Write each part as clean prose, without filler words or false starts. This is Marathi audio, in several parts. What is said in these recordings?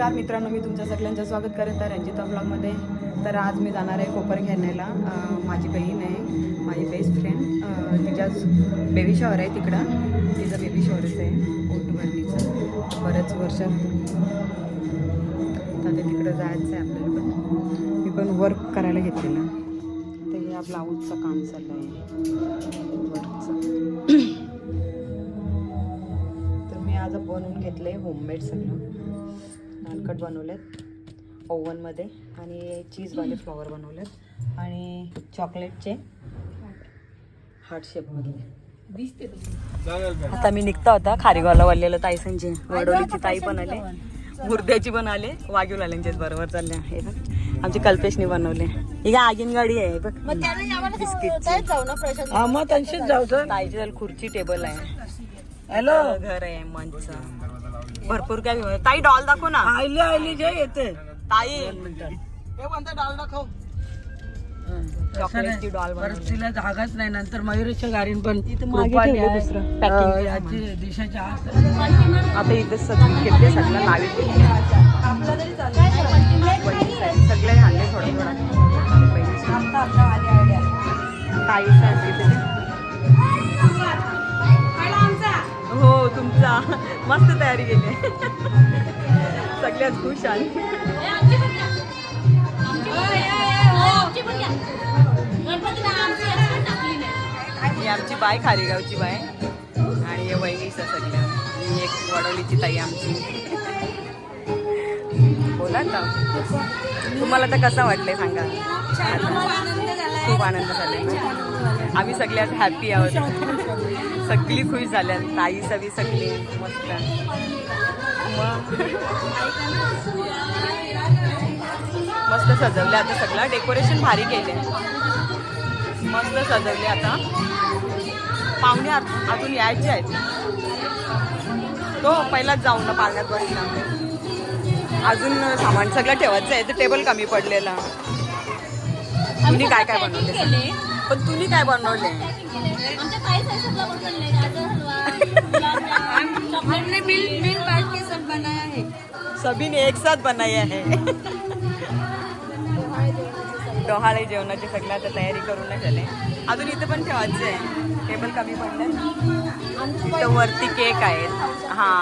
नमस्कार मित्रांनो, मी तुमच्या सगळ्यांचं स्वागत करत आहे रंजिता ब्लॉगमध्ये. तर आज मी जाणार आहे कोपर घ्यायला. माझी बहीण आहे, माझी बेस्ट फ्रेंड. तिच्याच बेबी शॉवर आहे तिकडं. तिचं बेबी शॉवरच आहे पोटभरणीचं. बऱ्याच वर्षात आता तिकडं जायचं आहे आपल्याला. पण मी पण वर्क करायला घेतलेलं. तर या ब्लाऊजचं काम चाललं आहे वर्कचं. तर मी आज बनवून घेतलं आहे होममेड सगळं. नानकट बनवलेत ओव्हनमध्ये आणि चीजवाले फ्लॉवर बनवलेत आणि चॉकलेटचे हार्ट शेपमध्ये. आता मी निघता होता खारीगावला वाढलेलं ताई संजय वडोलीची ताई पण आले, मुर्द्याची पण आले, वाघीवलाल्यांचेच बरोबर चालले. हे बघ आमची कल्पेशनी बनवले. ही काय आगीन गाडी आहे बघ बिस्किटची. ताईची खुर्ची टेबल आहे. हॅलो घर आहे मंच भरपूर काय. ताई डॉल दाखव ना. आयली जे येते ताई डॉल दाखव. चॉकलेटची डॉल बनवली. तिला जागाच नाही. नंतर मयुरेच्या गाडीन पण दिशाच्या आता इथे घेतले सगळं नावे सगळे आणले थोडं ताई हो तुमचा मस्त तयारी केली. सगळ्यात खुश आहे. ही आमची बाय खारीगावची बाय आणि हे वहिनीचं सगळ्या. ही एक वडोलीची ताई आमची. बोला ना तुम्हाला तर कसं वाटलंय सांगा. खूप आनंद झाला. आम्ही सगळ्यात हॅपी आहोत. सगळी खुश झाल्या. ताई सगळी सगळी मस्त. मस्त सजवले. आता सगळं डेकोरेशन भारी केले. मस्त सजवले. आता पाहुणे अजून यायचे आहेत. तो पहिलाच जाऊन ना पाण्यात बसला. अजून सामान सगळं ठेवायचं आहे. तर टेबल कमी पडलेला. तुम्ही काय काय बनवले? पण तुम्ही काय बनवले? हमने मिल बांट के सब बनाया है. सभी ने एक साथ बनाया है. डोहाळे जेवणाची सगळं आता तयारी करून झाले. अजून इथे पण ठेवायचं आहे. टेबल कमी पडले. इथं वरती केक आहेत. हा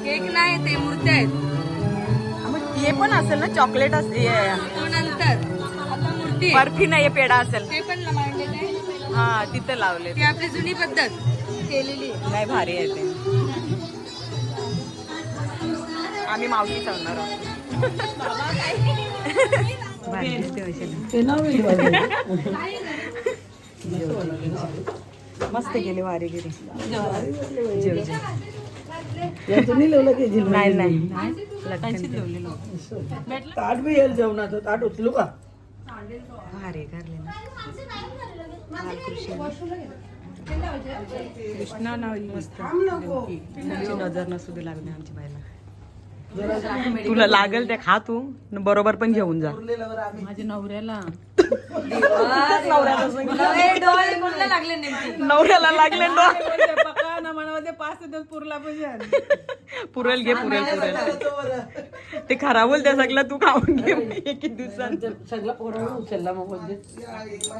केक नाही ते मूर्ती आहेत. हे पण असेल ना चॉकलेट असेल. नंतर आता मूर्ती बर्फी नाही पेढा असेल. ते पण मांडलेलं आहे. हा तिथं लावले. ती आपली जुनी पद्धत केलेली नाही भारी आहे ते. आम्ही मावशी चालणार आहोत. मस्त गेले वारी गेली. नाही नाही ताट बी येईल जेवणाचं. ताट उचलू का? भारी करले ना. कृष्णा नाव मस्त. नजर नसू दे लागले आमची बायला. तुला लागेल ते खा तू बरोबर पण घेऊन जा. माझ्या नवऱ्याला नवऱ्याला लागले पुरेल घे पुरेल. ते खराब होईल त्या सगळं तू खाऊन घे. एक दिवसात सगळं पोरावर उचलला. मग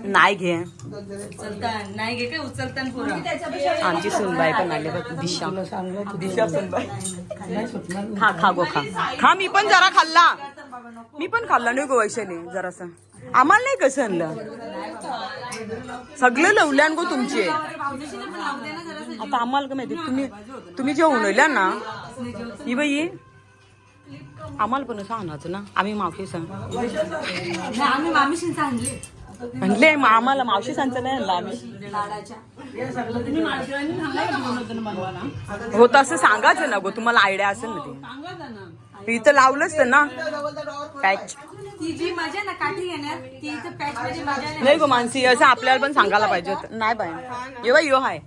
नाही घे. नाही घे काय उचलताना पुरा. आमची सुनबाई पण आले बघ. दिशा दिशा सुनबाई. खा खा गो खा खा. मी पण जरा खाल्ला. मी पण खाल्ला नाही गो वैशाली जरासा. आम्हाला नाही कसं आणलं. सगळं लवल्यान गो तुमचे. आता आम्हाला का माहिती तुम्ही जेवून येल्या ना ही बाई. आम्हाला पण असं आणायचं ना. आम्ही मावशी सांग आम्ही मामीशी आणले म्हणले आम्हाला मावशी सांगचं नाही आणलं आम्ही. हो तसं सांगायचं ना गो. तुम्हाला आयडिया असेल ना. ते इथं लावलंच तर ना पॅच. ती जी मजा ना काठी घेण्यात ती इथं पॅच मध्ये मजा नाही गो मानसी. असं आपल्याला पण सांगायला पाहिजे होतं. नाही बाय येवा यो हाय.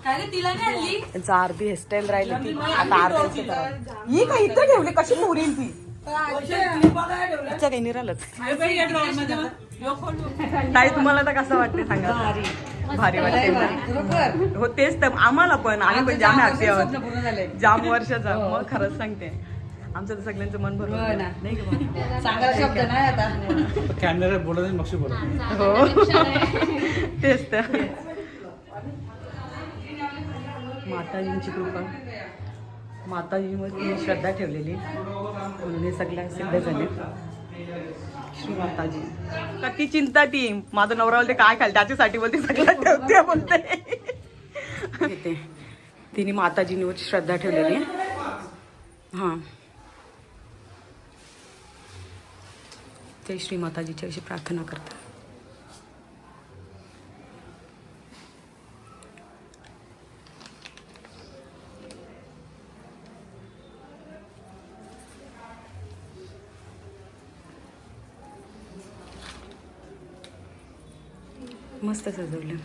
काय रे तिला नाही आणली. त्यांचा अर्धी हेअरस्टाईल राहिली ती. आता अर्धी ही काय इथं ठेवली कशी मोरील ती. तिच्या काही निरालच. ताई तुम्हाला तर कसं वाटते सांगा. भारी वाटते ना. हो तेच तर आम्हाला पण. आम्ही पण जाम हॅपी आहोत. जाम वर्षाचा. मग खरंच सांगते आमचं तर सगळ्यांचं मन भरून हो ना. नाही का बा? सांगायला शब्द नाही आता. कॅमेरा बोलत नाही मग बोला. हो तेच तर. माताजींची कृपा, माताजींवर श्रद्धा ठेवलेली म्हणून हे सगळ्या सिद्ध झाले. श्री माताजी का ती चिंता ती माझा नवरा बोलते काय खाल त्याच्यासाठी बोलते सगळं ठेवते बोलते. तिने माताजींवर श्रद्धा ठेवलेली आहे. हां जय श्री माताजीची अशी प्रार्थना करते. मस्त सजवलं.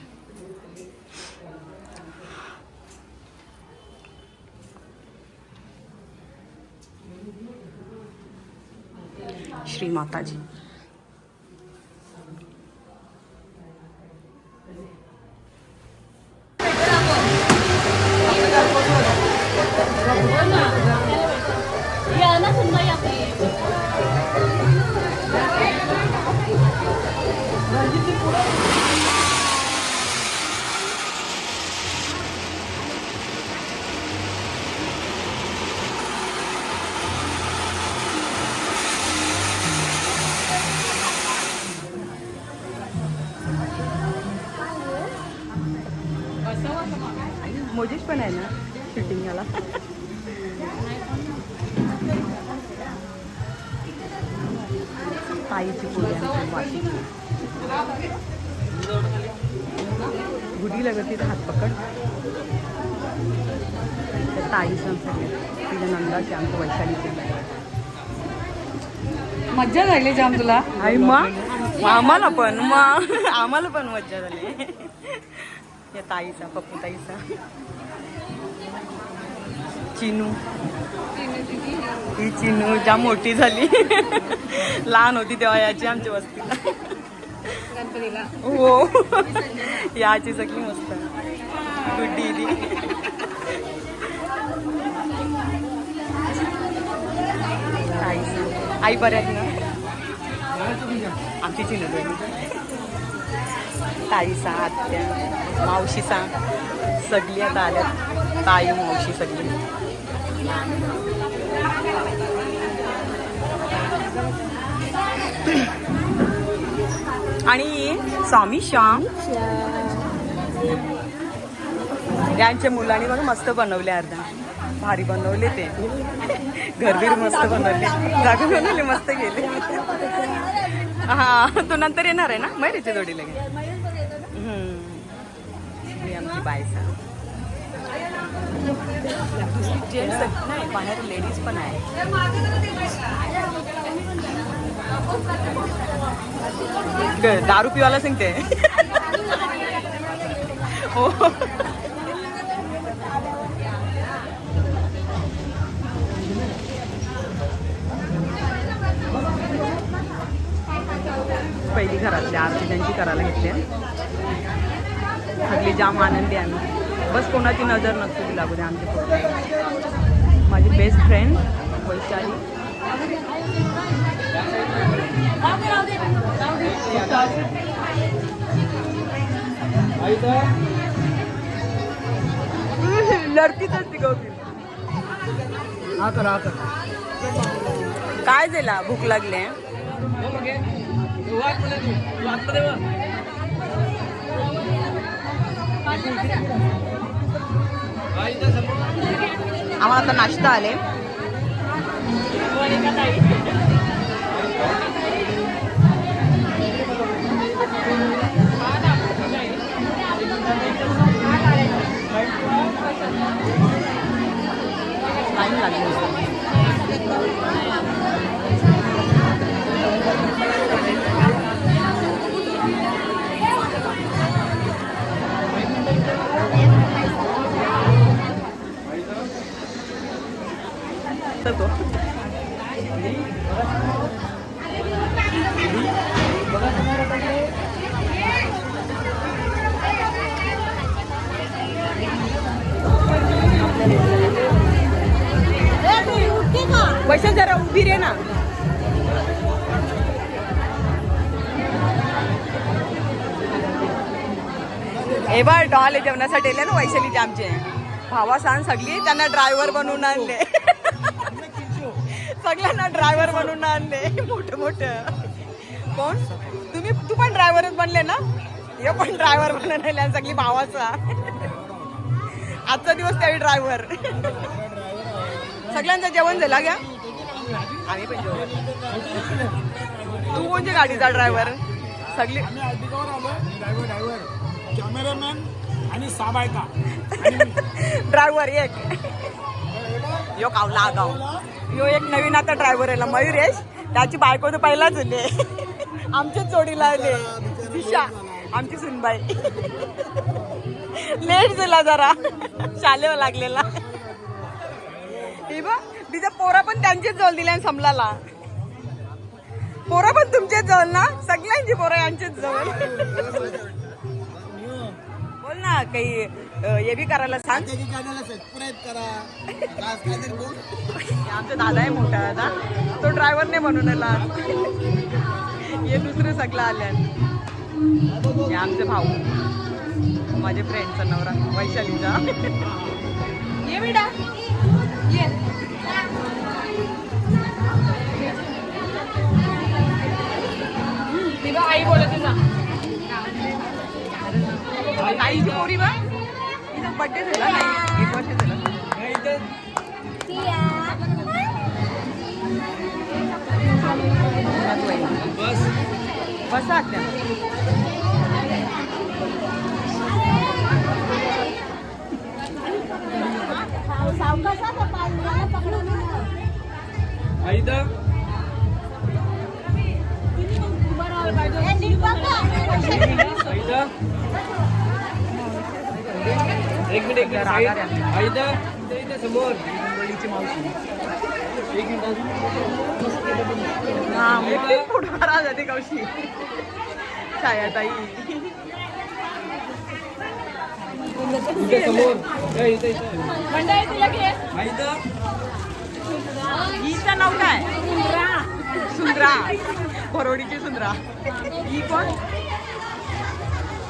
श्री माताजी. मोजेश पण आहे ना शूटिंगला. ताईची पोळी आमची वाशीची. गुढी लगत तिथं हात पकड. ताईचं सगळे तिच्या नंदाचे आमचं वैशालीचे. मज्जा झाली जाम तुला. आई मग आम्हाला पण मज्जा झाली. या ताईचा पप्पू ताईचा. चिनू ही चिनू जाम मोठी झाली. लहान होती तेव्हा याची आमच्या वस्तीला. हो याची सगळी मस्त गुड्डी ती. आई बऱ्या आहेत ना आमची चिनू. ताईचा आत्या मावशीचा सगळी आता आल्यात. ताई मावशी सगळी. आणि स्वामी श्याम यांच्या मुलांनी बघा मस्त बनवले. अर्धा भारी बनवले ते. घरबीर मस्त बनवले. जागा बनवले मस्त गेले. हा तू नंतर येणार आहे ना मैरीच्या जोडीला. आमची बायसा जेंट्स नाही बाहेर लेडीज पण आहे. दारू पिवायला सांगते. हो पहिली घरातली आरती त्यांची करायला घेतली. सगळी जाम आनंदी आम्ही. बस कोणाची नजर नसतो लागू दे आमच्या फोटो. माझी बेस्ट फ्रेंड वैशाली. लढतीच असते गौरी. काय झाला भूक लागली. आम्हाला आता नाश्ता आले. टाइम लागेल. वैशाली उभी रे ना. हे बघ डॉल जेवणासाठी येले ना वैशालीचे आमचे भावा सांग सगळी त्यांना ड्रायव्हर बनवून आणले. सगळ्यांना ड्रायव्हर बनवून आणले मोठं मोठं. कोण तू पण ड्रायव्हरच बनले ना. हे पण ड्रायव्हर बनवले आणि सगळी भावाचा आजचा दिवस त्यावेळी ड्रायव्हर. सगळ्यांचं जेवण झालं घ्या. आम्ही पण जेवण. तू कोणत्या गाडीचा ड्रायव्हर. सगळी कॅमेरामॅन आणि 6 बायका ड्रायव्हर एक. यो कावला गाव यो एक नवीन आता ड्रायव्हर आहे मयुरेश. त्याची बायको तर पहिलाच होते. आमच्याच जोडीला आले दिशा आमची सुनबाई. लेट झाला जरा शालेवा लागलेला. हे बघ तिचा पोरा पण त्यांचीच जवळ दिल्या समलाला. पोरं पण तुमचेच जवळ ना. सगळ्यांची पोरं यांचीच जवळ. बोल ना काही हे बी करायला सांग. आमचा दादा आहे मोठा दादा. तो ड्रायव्हर नाही म्हणून आला. हे दुसरे सगळं आल्या. हे आमचे भाऊ माझे फ्रेंडचा नवरा वैशालीचा. ये बेटा ये. तिला आई बोलत जा. आईची पोरी बा तिचा बड्डे झाला नाही. 1 वर्ष झालं. बस आत्या. एक मिनिट समोर फुटबारा जाते कौशी छायाताई. समोर हिचं नाव काय. सुंदरा भरोडीची सुंदरा. ही कोण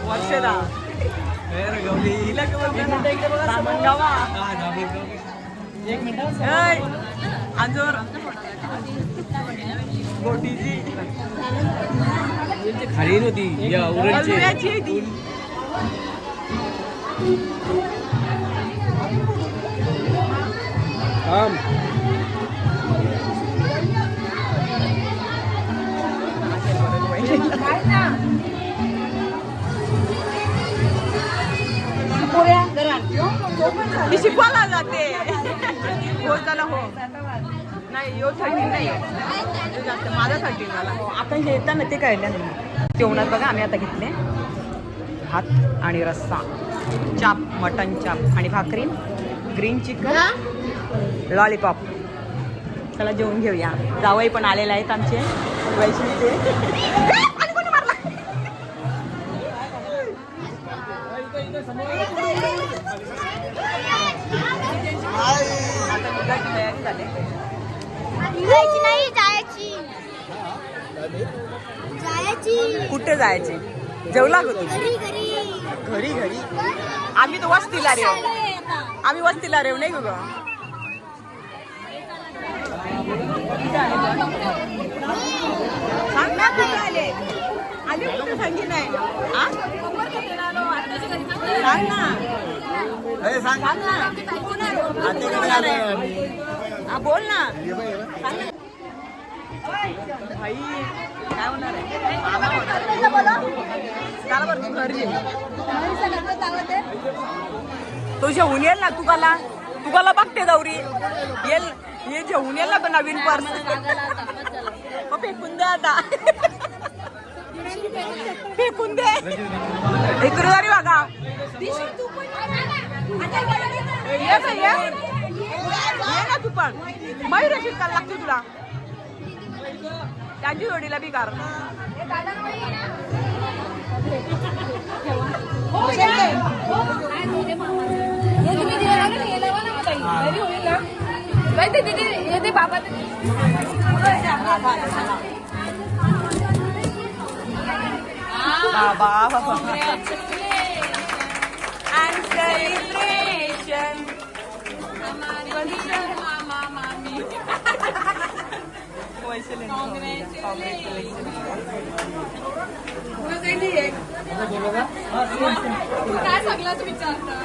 वर्षदा. हिला गावा आजोर गोटीची खाली नव्हती या उरणची ती. ती शिकवायला जाते. हो चला हो नाही यो 13 नाही जास्त माझ्यासाठी मला. आता हे येतं ना ते कळलं नाही. जेवणात बघा आम्ही आता घेतले भात आणि रस्सा चाप मटन चाप आणि भाकरी ग्रीन चिकन लॉलीपॉप. चला जेवून घेऊया. जावई पण आलेले आहेत आमचे वैष्णवीचे. आता मुलाची तयारी झाली. कुठे जायचे. जेवला ग तुम्ही. घरी घरी आम्ही तो वस्तीला रेव. आम्ही वस्तीला रेव नाही ग. सांग ना कुठे आले. आले कुठे सांगी नाही. सांग ना. सांग ना. हा बोल ना. भाई काय होणार आहे. त्याला बरं तू घरी तो जेवून येईल ना. तुकाला बघते दौरी येईल. हे जेवून येईल ना तो नवीन पर्स. फेकून दे आता. फेकून दे. इकडे जरी बघा. ये ना तू पण. मयूर शिकायला लागते तुला. त्यांची जोडीला बी कार. काय सगळं तुम्ही विचारता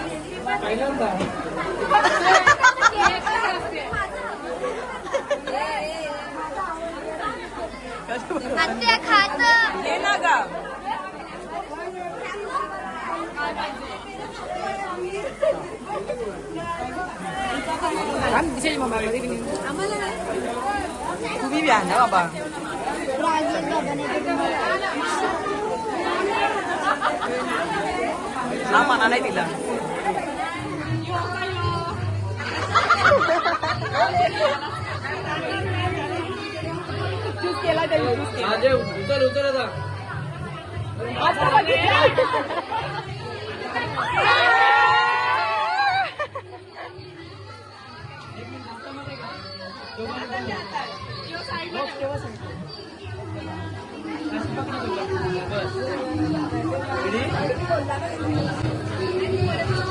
तुम्ही बी आणा बाबा हा मना नाही दिला उचल उचल आता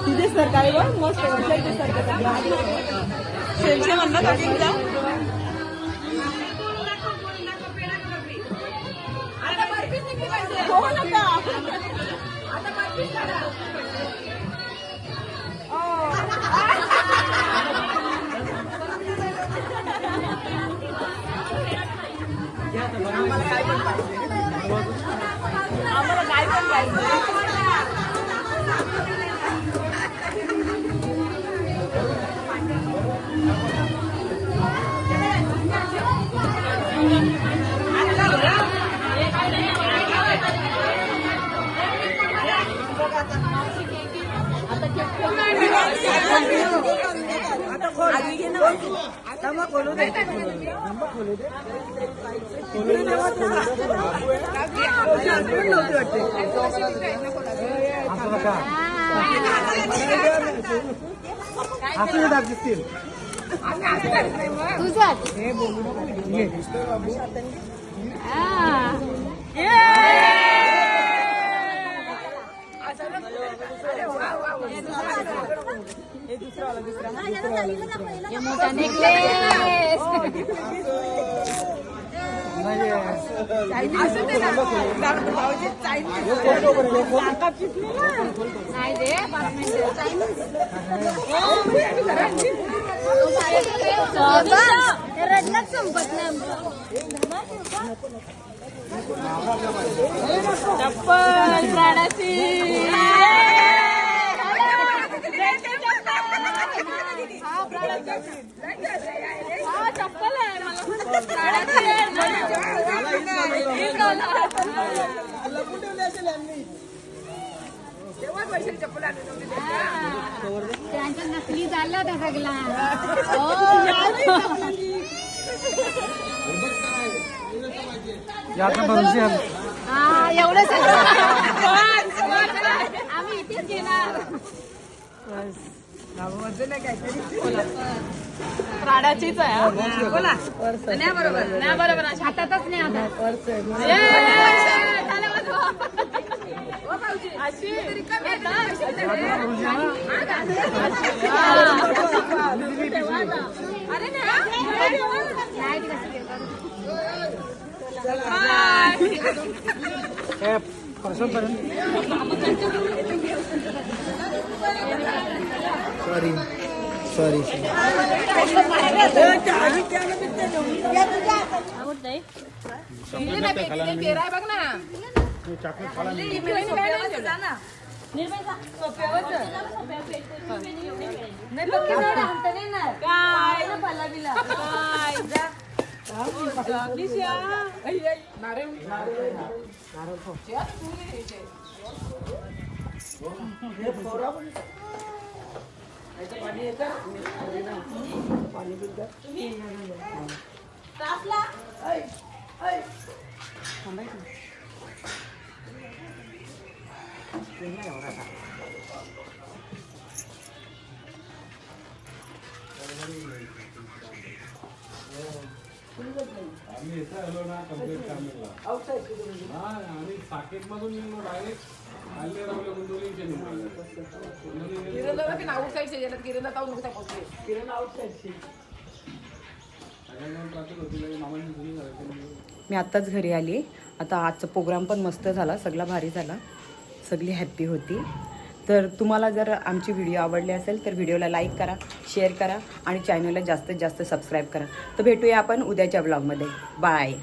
तिथे सरकारी वा मस्त शेलचे म्हणलं का एकदा आम्हाला काय पण पाहिजे आम्हाला काय पण पाहिजे चप्पल प्राणाची चप्पल आहे त्यांच्या नकली झालं होता सगळा एवढं आम्ही इथेच घेणार प्राडाचीच आहे बोला नाही बरोबर नाही बरोबर हातातच नाही आता सॉरी बघ ना आम्ही इथं आलो ना कम्प्लीट कामेला हा आणि साकेत मधून निघलो डायरेक्ट आले रावले गुंडोलीचे मी आत्ताच घरी आली. आता आजचा प्रोग्राम पण मस्त झाला, सगळा भारी झाला, सगळी हॅप्पी होती. तर तुम्हाला जर आमची व्हिडिओ आवडली असेल तर व्हिडिओला लाईक करा, शेअर करा आणि चॅनलला जास्तीत जास्त सबस्क्राईब करा. तर भेटूया आपण उद्याच्या ब्लॉगमध्ये. बाय.